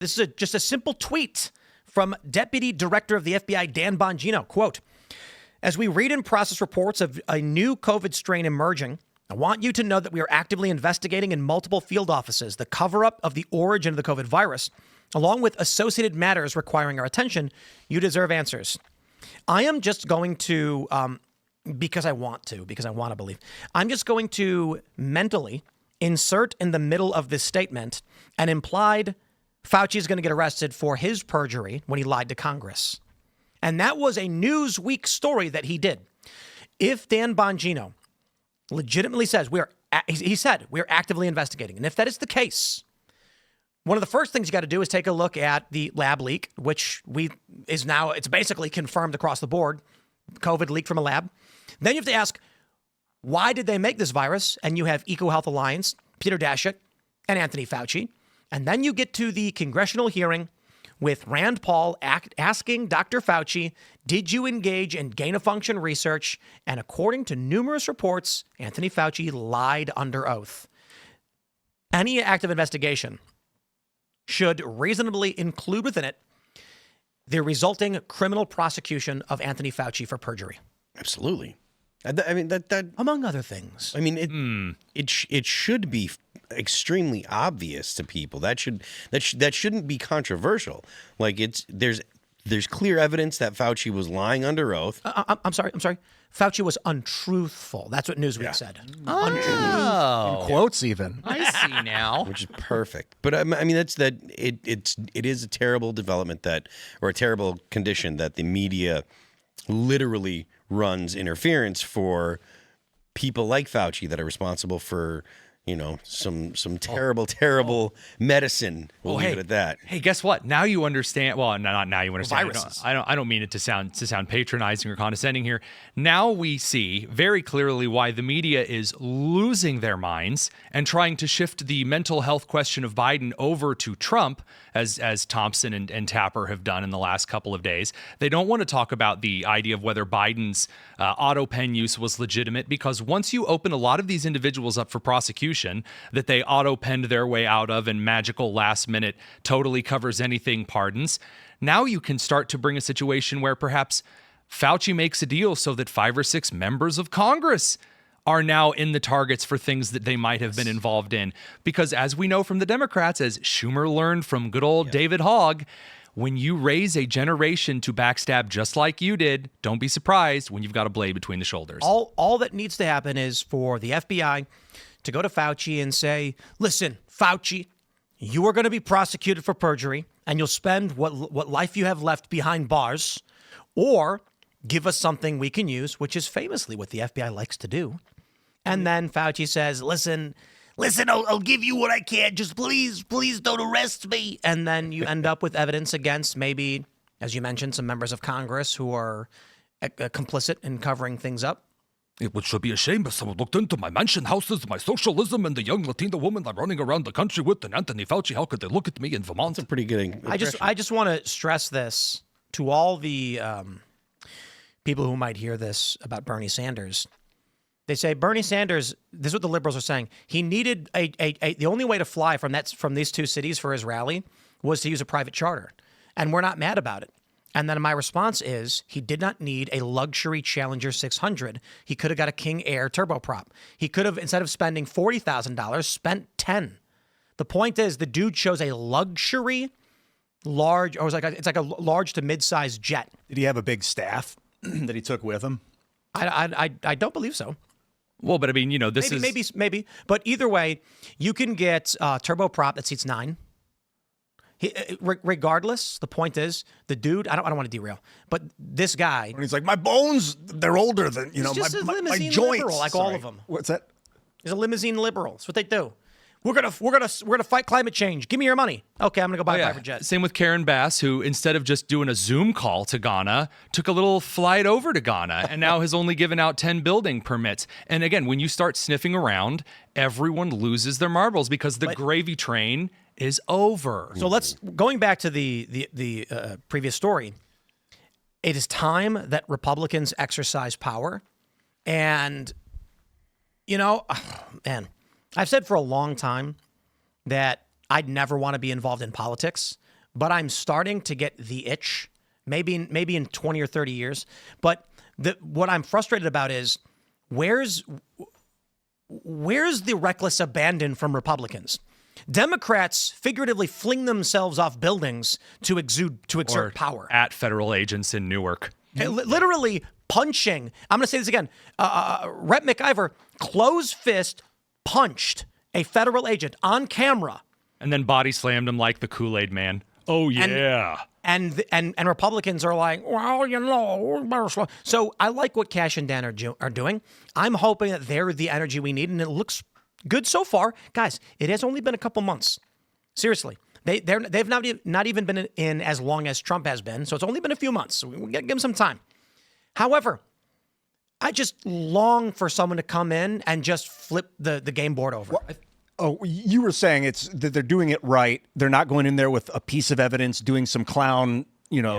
This is just a simple tweet from Deputy Director of the FBI, Dan Bongino. Quote, as we read and process reports of a new COVID strain emerging, I want you to know that we are actively investigating in multiple field offices the cover-up of the origin of the COVID virus, along with associated matters requiring our attention. You deserve answers. I am just going to, because I want to believe, I'm just going to mentally insert in the middle of this statement an implied Fauci is going to get arrested for his perjury when he lied to Congress. And that was a Newsweek story that he did. If Dan Bongino legitimately says he said we're actively investigating, and if that is the case, one of the first things you got to do is take a look at the lab leak, which it's basically confirmed across the board. COVID leaked from a lab. Then you have to ask, why did they make this virus? And you have EcoHealth Alliance, Peter Daszak, and Anthony Fauci. And then you get to the congressional hearing with Rand Paul asking Dr. Fauci, did you engage in gain-of-function research? And according to numerous reports, Anthony Fauci lied under oath. Any active investigation should reasonably include within it the resulting criminal prosecution of Anthony Fauci for perjury. Absolutely. I mean, that among other things. I mean, it should be extremely obvious to people. That shouldn't be controversial. Like there's clear evidence that Fauci was lying under oath. I'm sorry. Fauci was untruthful. That's what Newsweek said. In quotes, even. I see now. Which is perfect. But I mean, it is a terrible development or a terrible condition that the media literally runs interference for people like Fauci that are responsible for, some terrible medicine. We'll leave it at that. Hey, guess what? Now you understand. Well, not now you understand. Viruses. I don't mean it to sound patronizing or condescending here. Now we see very clearly why the media is losing their minds and trying to shift the mental health question of Biden over to Trump, as Thompson and Tapper have done in the last couple of days. They don't want to talk about the idea of whether Biden's auto pen use was legitimate, because once you open a lot of these individuals up for prosecution that they auto-penned their way out of and magical last-minute totally covers anything pardons, now you can start to bring a situation where perhaps Fauci makes a deal so that 5 or 6 members of Congress are now in the targets for things that they might have been involved in. Because as we know from the Democrats, as Schumer learned from good old David Hogg, when you raise a generation to backstab just like you did, don't be surprised when you've got a blade between the shoulders. All that needs to happen is for the FBI to go to Fauci and say, listen, Fauci, you are going to be prosecuted for perjury and you'll spend what life you have left behind bars, or give us something we can use, which is famously what the FBI likes to do. And then Fauci says, listen, I'll give you what I can. Just please don't arrest me. And then you end up with evidence against maybe, as you mentioned, some members of Congress who are complicit in covering things up. It should be a shame if someone looked into my mansion houses, my socialism, and the young Latina woman I'm running around the country with, and Anthony Fauci. How could they look at me in Vermont? That's a pretty good impression. I just want to stress this to all the people who might hear this about Bernie Sanders. They say Bernie Sanders, this is what the liberals are saying. He needed the only way to fly from these 2 cities for his rally was to use a private charter. And we're not mad about it. And then my response is he did not need a luxury Challenger 600. He could have got a King Air turboprop. He could have, instead of spending $40,000, spent $10,000. The point is the dude chose a luxury large, or it's like a large to mid-sized jet. Did he have a big staff that he took with him? I don't believe so. Well, but I mean, this is maybe. But either way, you can get a turboprop that seats 9. Regardless, the point is the dude. I don't want to derail, but this guy. And he's like, my bones, they're older than He's just a my limousine joints. liberal, like all of them. What's that? He's a limousine liberal. That's what they do. We're gonna fight climate change. Give me your money. Okay, I'm gonna go buy a private jet. Same with Karen Bass, who instead of just doing a Zoom call to Ghana, took a little flight over to Ghana and now has only given out 10 building permits. And again, when you start sniffing around, everyone loses their marbles because the gravy train is over. So going back to the previous story. It is time Republicans exercise power, and I've said for a long time that I'd never want to be involved in politics but I'm starting to get the itch. Maybe in 20 or 30 years. But what I'm frustrated about is where's the reckless abandon from Republicans? Democrats figuratively fling themselves off buildings to exert power. At federal agents in Newark. Literally punching. I'm going to say this again. Rep. McIver closed fist punched a federal agent on camera. And then body slammed him like the Kool-Aid man. Oh, yeah. And Republicans are like, well, you know. So I like what Cash and Dan are doing. I'm hoping that they're the energy we need, and it looks good so far. Guys, it has only been a couple months. Seriously. They've not even been in as long as Trump has been, so it's only been a few months. So we got to give them some time. However, I just long for someone to come in and just flip the game board over. You were saying it's that they're doing it right. They're not going in there with a piece of evidence, doing some clown,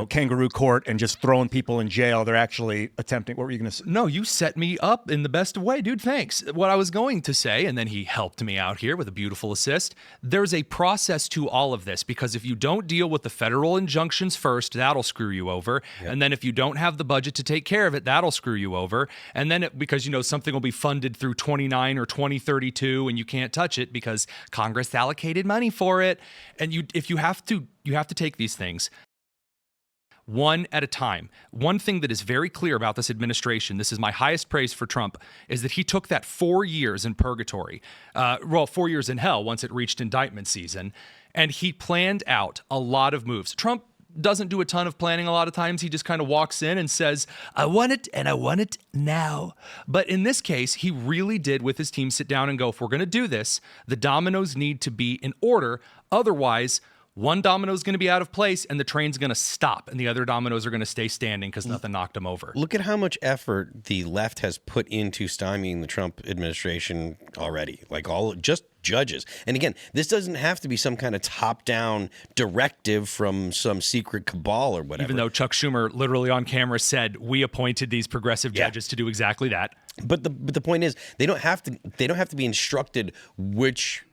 kangaroo court and just throwing people in jail. They're actually attempting. What were you going to say? No, you set me up in the best of way, dude. Thanks. What I was going to say, and then he helped me out here with a beautiful assist. There's a process to all of this, because if you don't deal with the federal injunctions first, that'll screw you over. Yep. And then if you don't have the budget to take care of it, that'll screw you over. And then because something will be funded through 29 or 2032 and you can't touch it because Congress allocated money for it. And you have to take these things one at a time. One thing that is very clear about this administration, this is my highest praise for Trump, is that he took that 4 years in purgatory, 4 years in hell once it reached indictment season, and he planned out a lot of moves. Trump doesn't do a ton of planning a lot of times. He just kind of walks in and says, I want it, and I want it now. But in this case, he really did, with his team, sit down and go, if we're going to do this, the dominoes need to be in order. Otherwise, one domino is going to be out of place and the train's going to stop, and the other dominoes are going to stay standing because nothing knocked them over. Look at how much effort the left has put into stymieing the Trump administration already. Like just judges. And again, this doesn't have to be some kind of top-down directive from some secret cabal or whatever. Even though Chuck Schumer literally on camera said, we appointed these progressive judges to do exactly that. But the point is, they don't have to be instructed which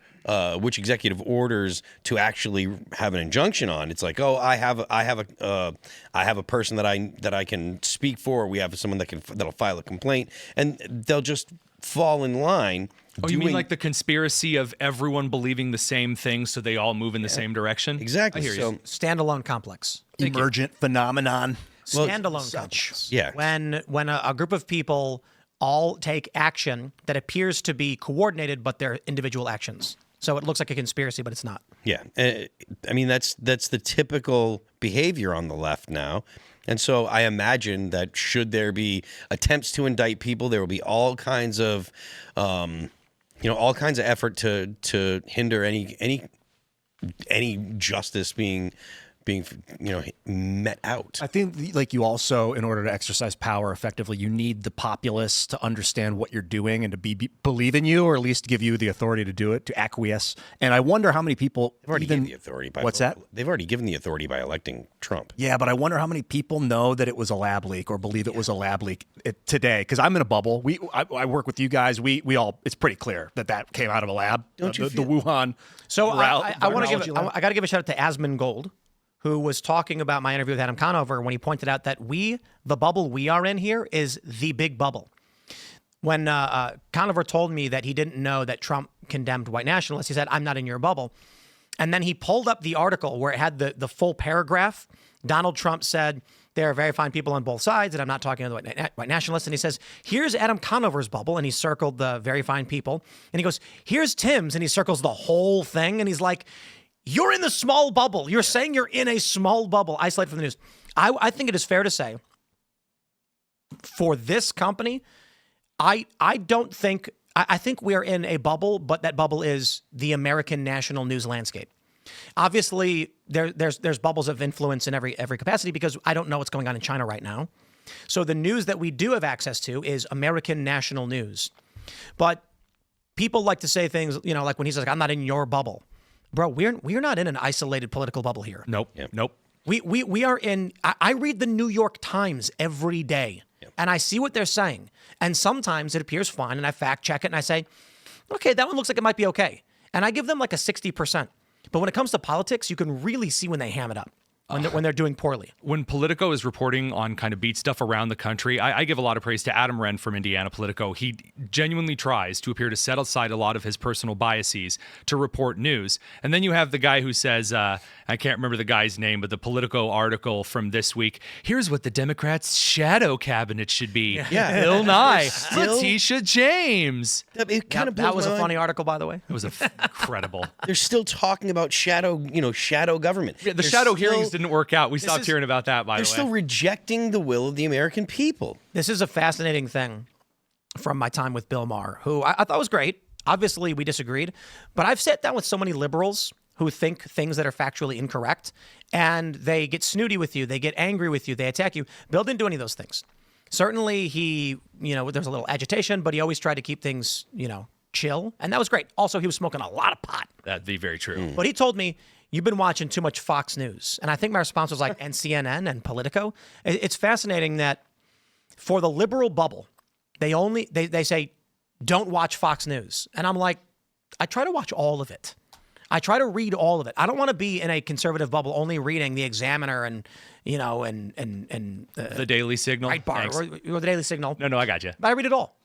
executive orders to actually have an injunction on. It's like, oh, I have a person that I can speak for. We have someone that'll file a complaint, and they'll just fall in line. Oh, you mean like the conspiracy of everyone believing the same thing, so they all move in the same direction? Exactly. I hear you. Standalone complex. Emergent phenomenon. Standalone complex. Yeah. When a group of people all take action that appears to be coordinated, but they're individual actions. So it looks like a conspiracy, but it's not. Yeah. I mean, that's the typical behavior on the left now. And so I imagine that should there be attempts to indict people, there will be all kinds of effort to hinder any justice being met out. I think, like, you also, in order to exercise power effectively, you need the populace to understand what you're doing and to believe in you, or at least give you the authority to do it, to acquiesce. And I wonder how many people They've already given the authority by They've already given the authority by electing Trump. Yeah, but I wonder how many people know that it was a lab leak or believe it was a lab leak today. Because I'm in a bubble. I work with you guys. We all. It's pretty clear that came out of a lab. The Wuhan. So I got to give a shout out to Asmund Gold, who was talking about my interview with Adam Conover when he pointed out that the bubble we are in here is the big bubble. When Conover told me that he didn't know that Trump condemned white nationalists, he said, I'm not in your bubble. And then he pulled up the article where it had the full paragraph. Donald Trump said, there are very fine people on both sides, and I'm not talking to the white nationalists. And he says, here's Adam Conover's bubble, and he circled the very fine people. And he goes, here's Tim's, and he circles the whole thing. And he's like, you're in the small bubble. You're saying you're in a small bubble, isolated from the news. I think it is fair to say, for this company, I think we are in a bubble, but that bubble is the American national news landscape. Obviously, there's bubbles of influence in every capacity, because I don't know what's going on in China right now. So the news that we do have access to is American national news. But people like to say things, like when he says, I'm not in your bubble. Bro, we're not in an isolated political bubble here. Nope. Yep. Nope. We are in. I read the New York Times every day, and I see what they're saying. And sometimes it appears fine, and I fact check it, and I say, okay, that one looks like it might be okay. And I give them like a 60%. But when it comes to politics, you can really see when they ham it up, when they're doing poorly. When Politico is reporting on kind of beat stuff around the country, I give a lot of praise to Adam Wren from Indiana Politico. He genuinely tries to appear to set aside a lot of his personal biases to report news. And then you have the guy who says, I can't remember the guy's name, but the Politico article from this week, here's what the Democrats' shadow cabinet should be. Yeah. Bill Nye, Still- Letitia James. It kind of That was a funny article, by the way. It was incredible. They're still talking about shadow government. Yeah, the They're shadow still- hearings didn't work out. We stopped hearing about that, by They're the way. still rejecting the will of the American people. This is a fascinating thing from my time with Bill Maher, who I thought was great. Obviously, we disagreed, but I've sat down with so many liberals who think things that are factually incorrect, and they get snooty with you, they get angry with you, they attack you. Bill didn't do any of those things. Certainly, there's a little agitation, but he always tried to keep things, chill, and that was great. Also, he was smoking a lot of pot. That'd be very true. But he told me, you've been watching too much Fox News. And I think my response was and CNN and Politico. It's fascinating that for the liberal bubble, they say, don't watch Fox News. And I'm like, I try to watch all of it. I try to read all of it. I don't want to be in a conservative bubble only reading the Examiner and The Daily Signal. Breitbart or the Daily Signal. No, I got you. But I read it all.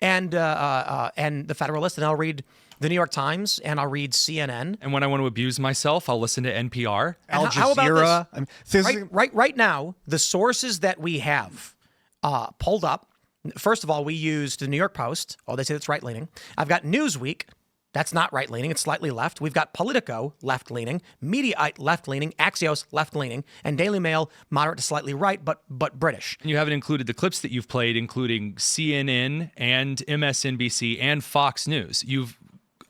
And the Federalist, and I'll read the New York Times, and I'll read CNN. And when I want to abuse myself, I'll listen to NPR. Al How about Jazeera. this? Right now, the sources that we have pulled up. First of all, we used the New York Post. Oh, they say it's right-leaning. I've got Newsweek. That's not right-leaning. It's slightly left. We've got Politico, left-leaning. Mediaite, left-leaning. Axios, left-leaning. And Daily Mail, moderate to slightly right, but British. And you haven't included the clips that you've played, including CNN and MSNBC and Fox News. You've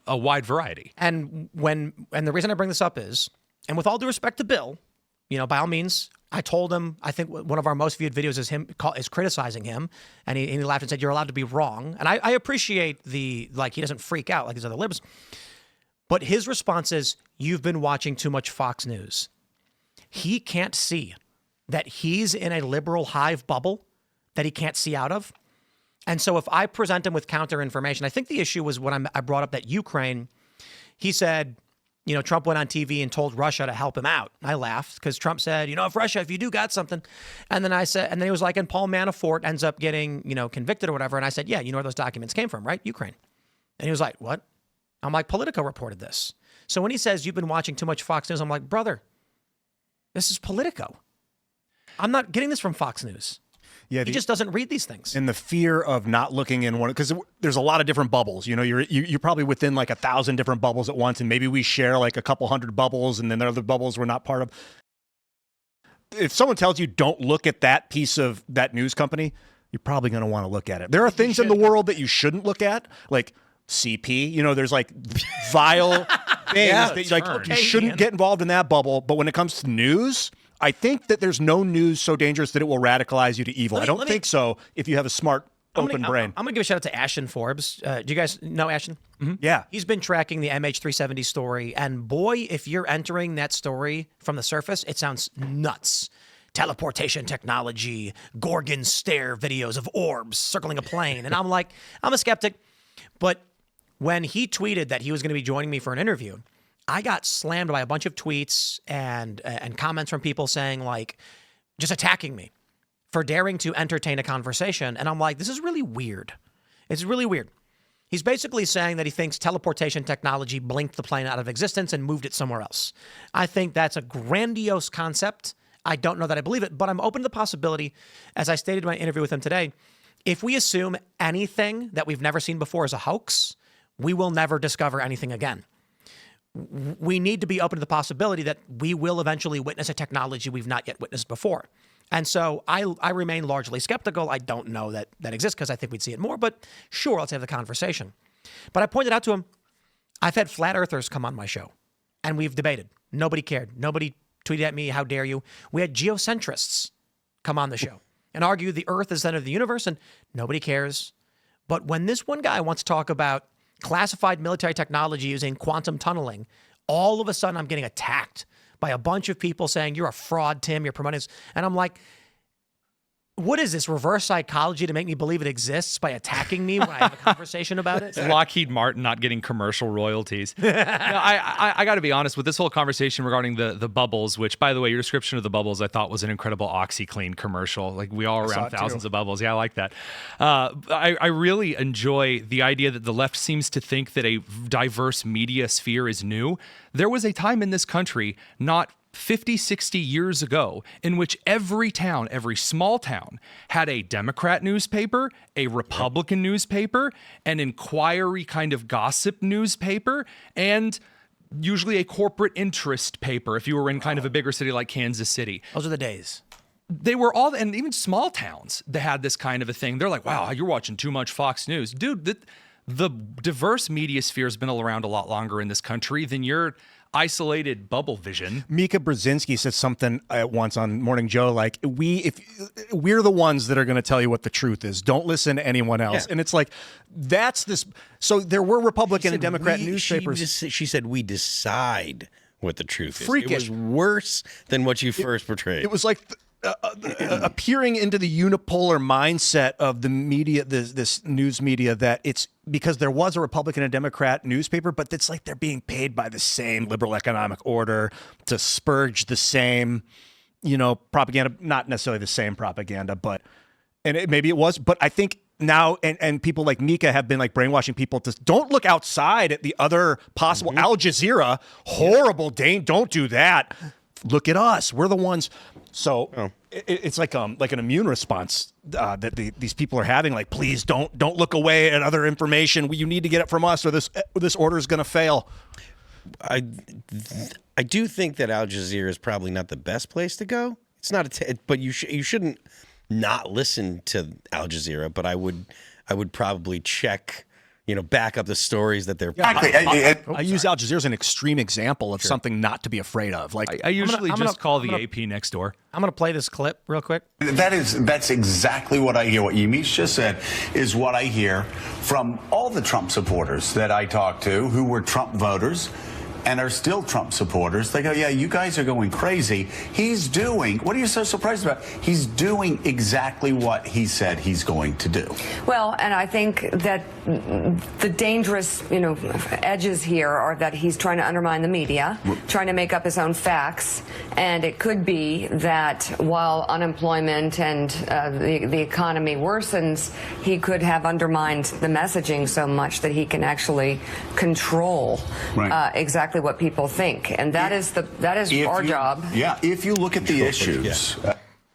a wide variety. And the reason I bring this up is, and with all due respect to Bill, by all means, I told him, I think one of our most viewed videos is criticizing him, and he laughed and said, you're allowed to be wrong. And I appreciate he doesn't freak out like these other libs. But his response is, you've been watching too much Fox News. He can't see that he's in a liberal hive bubble that he can't see out of. And so if I present him with counter information, I think the issue was when I brought up that Ukraine, he said, Trump went on TV and told Russia to help him out. I laughed because Trump said, if you do got something. And then he was like, and Paul Manafort ends up getting, convicted or whatever. And I said, yeah, you know where those documents came from, right? Ukraine. And he was like, what? I'm like, Politico reported this. So when he says, you've been watching too much Fox News, I'm like, brother, this is Politico. I'm not getting this from Fox News. Yeah, he just doesn't read these things. And the fear of not looking in one, because there's a lot of different bubbles. You're probably within like 1,000 different bubbles at once, and maybe we share like a couple hundred bubbles, and then there are other bubbles we're not part of. If someone tells you don't look at that piece of that news company, you're probably going to want to look at it. There are things in the world that you shouldn't look at, like CP. There's like vile things that you shouldn't get involved in that bubble. But when it comes to news, I think that there's no news so dangerous that it will radicalize you to evil. I don't think so if you have a smart, open brain. I'm going to give a shout out to Ashton Forbes. Do you guys know Ashton? Mm-hmm. Yeah. He's been tracking the MH370 story. And boy, if you're entering that story from the surface, it sounds nuts. Teleportation technology, Gorgon stare videos of orbs circling a plane. And I'm like, I'm a skeptic. But when he tweeted that he was going to be joining me for an interview, I got slammed by a bunch of tweets and comments from people saying, just attacking me for daring to entertain a conversation. And I'm like, this is really weird. It's really weird. He's basically saying that he thinks teleportation technology blinked the plane out of existence and moved it somewhere else. I think that's a grandiose concept. I don't know that I believe it, but I'm open to the possibility, as I stated in my interview with him today, if we assume anything that we've never seen before is a hoax, we will never discover anything again. We need to be open to the possibility that we will eventually witness a technology we've not yet witnessed before. And so I remain largely skeptical. I don't know that exists because I think we'd see it more, but sure, let's have the conversation. But I pointed out to him, I've had flat earthers come on my show and we've debated. Nobody cared. Nobody tweeted at me, how dare you? We had geocentrists come on the show and argue the earth is the center of the universe and nobody cares. But when this one guy wants to talk about classified military technology using quantum tunneling, all of a sudden I'm getting attacked by a bunch of people saying, you're a fraud, Tim, you're promoting this. And I'm like, what is this, reverse psychology to make me believe it exists by attacking me when I have a conversation about it? Lockheed Martin not getting commercial royalties. No, I got to be honest with this whole conversation regarding the bubbles, which, by the way, your description of the bubbles I thought was an incredible OxyClean commercial. Like, we all around thousands of bubbles. Yeah, I like that. I really enjoy the idea that the left seems to think that a diverse media sphere is new. There was a time in this country, not 50, 60 years ago, in which every town, every small town, had a Democrat newspaper, a Republican newspaper, an inquiry kind of gossip newspaper, and usually a corporate interest paper if you were in kind of a bigger city like Kansas City. Those are the days. They were all, and even small towns that had this kind of a thing. They're like, wow, you're watching too much Fox News. Dude, the diverse media sphere has been around a lot longer in this country than your isolated bubble vision. Mika Brzezinski said something once on Morning Joe, like, we're the ones that are going to tell you what the truth is. Don't listen to anyone else. Yeah. And it's like, that's this. So there were Republican and Democrat newspapers. She said, we decide what the truth is. Freakish. It was worse than what you first portrayed. It was like appearing into the unipolar mindset of the media, this news media, that it's because there was a Republican and Democrat newspaper, but it's like they're being paid by the same liberal economic order to spurge the same, propaganda, not necessarily the same propaganda, but, maybe it was, but I think now, and people like Mika have been like brainwashing people to don't look outside at the other possible Al Jazeera, horrible, don't do that. Look at us. We're the ones. So it's like an immune response that these people are having. Like, please don't look away at other information. You need to get it from us, or this order is going to fail. I do think that Al Jazeera is probably not the best place to go. It's not but you shouldn't not listen to Al Jazeera. But I would probably check. Back up the stories that they're. I use Al Jazeera as an extreme example of something not to be afraid of. Like, I usually call the AP next door. I'm going to play this clip real quick. That's exactly what I hear. What Yamiche just said is what I hear from all the Trump supporters that I talk to who were Trump voters and are still Trump supporters. They go, yeah, you guys are going crazy. He's doing, what are you so surprised about? He's doing exactly what he said he's going to do. Well, and I think that the dangerous, edges here are that he's trying to undermine the media, trying to make up his own facts. And it could be that while unemployment and the economy worsens, he could have undermined the messaging so much that he can actually control exactly what people think, and that is our job. Yeah, if you look at the issues,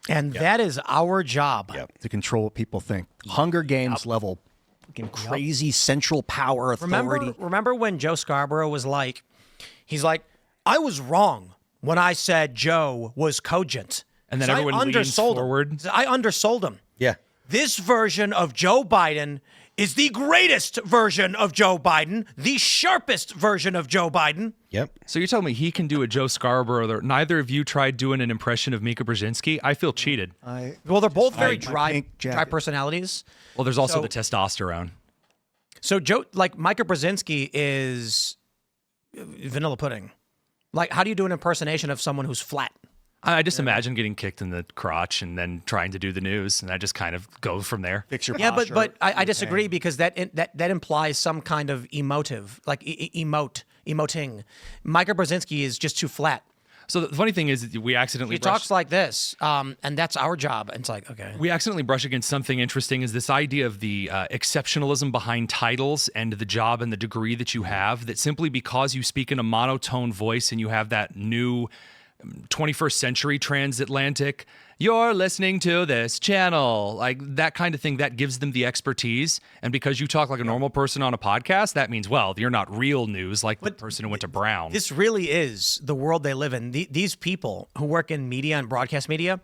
and that is our job to control what people think. Hunger Games level, fucking crazy central power authority. Remember when Joe Scarborough was like, he's like, I was wrong when I said Joe was cogent, and then everyone leans forward. I undersold him. Yeah, this version of Joe Biden is the greatest version of Joe Biden, the sharpest version of Joe Biden. Yep. So you're telling me he can do a Joe Scarborough? Neither of you tried doing an impression of Mika Brzezinski? I feel cheated. Well, they're both very dry personalities. Well, there's also the testosterone. So Mika Brzezinski is vanilla pudding. Like, how do you do an impersonation of someone who's flat? I just imagine getting kicked in the crotch and then trying to do the news, and I just kind of go from there. Fix your posture. But I disagree because that implies some kind of emotive, like emoting. Mika Brzezinski is just too flat. So the funny thing is that we accidentally talks like this, and that's our job. And it's like, okay. We accidentally brush against something interesting, is this idea of the exceptionalism behind titles and the job and the degree that you have, that simply because you speak in a monotone voice and you have that new 21st century transatlantic, you're listening to this channel, like that kind of thing, that gives them the expertise. And because you talk like a normal person on a podcast, that means, well, you're not real news like the person who went to Brown. This really is the world they live in. These people who work in media and broadcast media,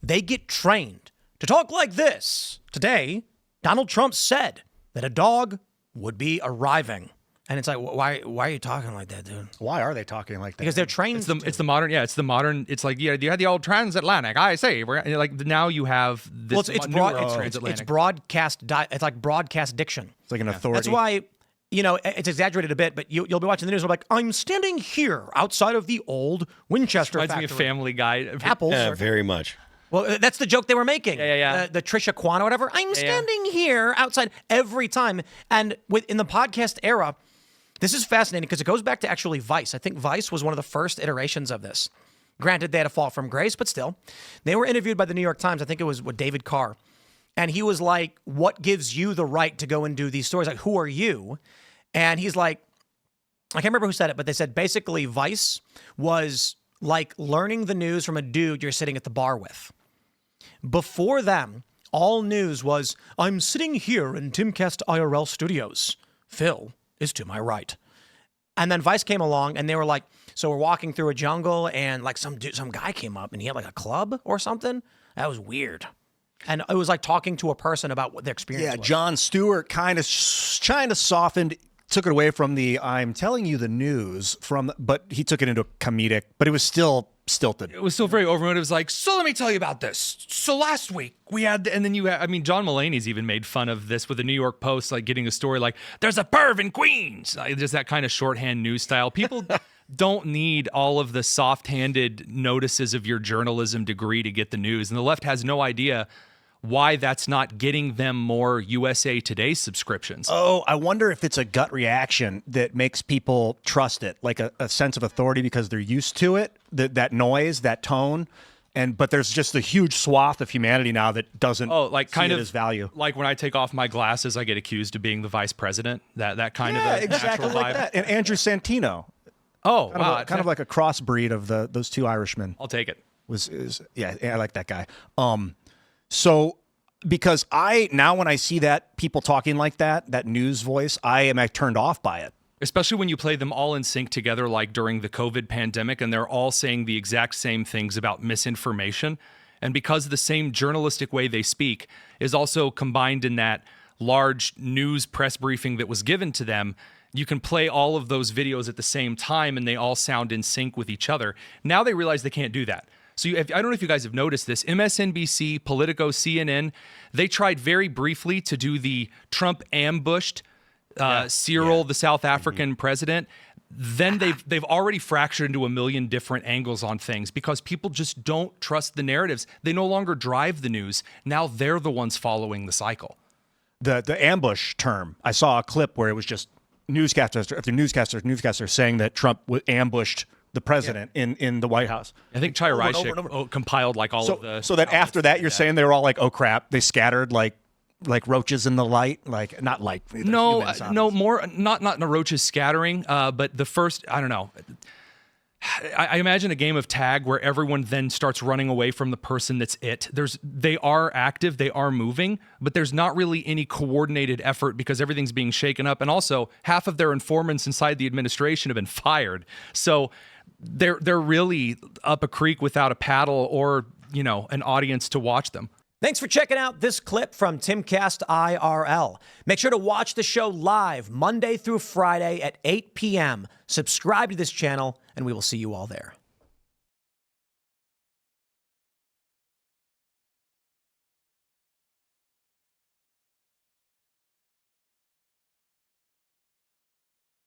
they get trained to talk like this. Today, Donald Trump said that a dog would be arriving. And it's like, why are you talking like that, dude? Why are they talking like that? Because they're trained. It's the modern. Yeah, it's the modern. It's like, you had the old transatlantic. I say, like now you have this. It's broadcast. It's like broadcast diction. It's like an authority. That's why, it's exaggerated a bit. But you'll be watching the news. And I'm like, I'm standing here outside of the old Winchester Reminds factory. Me of Family Guy. Apples. Very much. Well, that's the joke they were making. Yeah. The Trisha Kwan or whatever. I'm standing here outside every time. And in the podcast era, this is fascinating because it goes back to actually Vice. I think Vice was one of the first iterations of this. Granted, they had a fall from grace, but still. They were interviewed by the New York Times. I think it was with David Carr. And he was like, what gives you the right to go and do these stories? Like, who are you? And he's like, I can't remember who said it, but they said basically Vice was like learning the news from a dude you're sitting at the bar with. Before them, all news was, I'm sitting here in Timcast IRL studios. Phil is to my right. And then Vice came along and they were like, so we're walking through a jungle and like some guy came up and he had like a club or something. That was weird. And it was like talking to a person about what their experience was. Jon Stewart kind of softened, took it away from the I'm telling you the news but he took it into comedic, but it was still stilted. It was still very overwhelming. It was like, so let me tell you about this. So last week we had, and then John Mulaney's even made fun of this with the New York Post, like getting a story like, there's a perv in Queens. Like, there's that kind of shorthand news style. People don't need all of the soft-handed notices of your journalism degree to get the news. And the left has no idea why that's not getting them more USA Today subscriptions. Oh, I wonder if it's a gut reaction that makes people trust it, like a sense of authority because they're used to it, that noise, that tone. But there's just a huge swath of humanity now that doesn't see it as value. Like when I take off my glasses, I get accused of being the vice president. That kind of a exactly natural like vibe. that. And Andrew Santino. Oh, Kind of like a crossbreed of those two Irishmen. I'll take it. I like that guy. So because when I see that people talking like that news voice, I am turned off by it. Especially when you play them all in sync together, like during the COVID pandemic, and they're all saying the exact same things about misinformation. And because the same journalistic way they speak is also combined in that large news press briefing that was given to them, you can play all of those videos at the same time and they all sound in sync with each other. Now they realize they can't do that. So I don't know if you guys have noticed this. MSNBC, Politico, CNN, they tried very briefly to do the Trump ambushed Cyril, the South African president. Then they've already fractured into a million different angles on things because people just don't trust the narratives. They no longer drive the news. Now they're the ones following the cycle. The ambush term, I saw a clip where it was just newscasters after newscaster saying that Trump ambushed the president in the White House. I think Chaya Reishik compiled like all of the... So that after that, you're saying they were all like, oh crap, they scattered like roaches in the light, like not like no, more not roaches scattering, but the first, I don't know. I imagine a game of tag where everyone then starts running away from the person that's it. They are active, they are moving, but there's not really any coordinated effort because everything's being shaken up. And also, half of their informants inside the administration have been fired. So they're really up a creek without a paddle or, an audience to watch them. Thanks for checking out this clip from Timcast IRL. Make sure to watch the show live Monday through Friday at 8 p.m. Subscribe to this channel, and we will see you all there.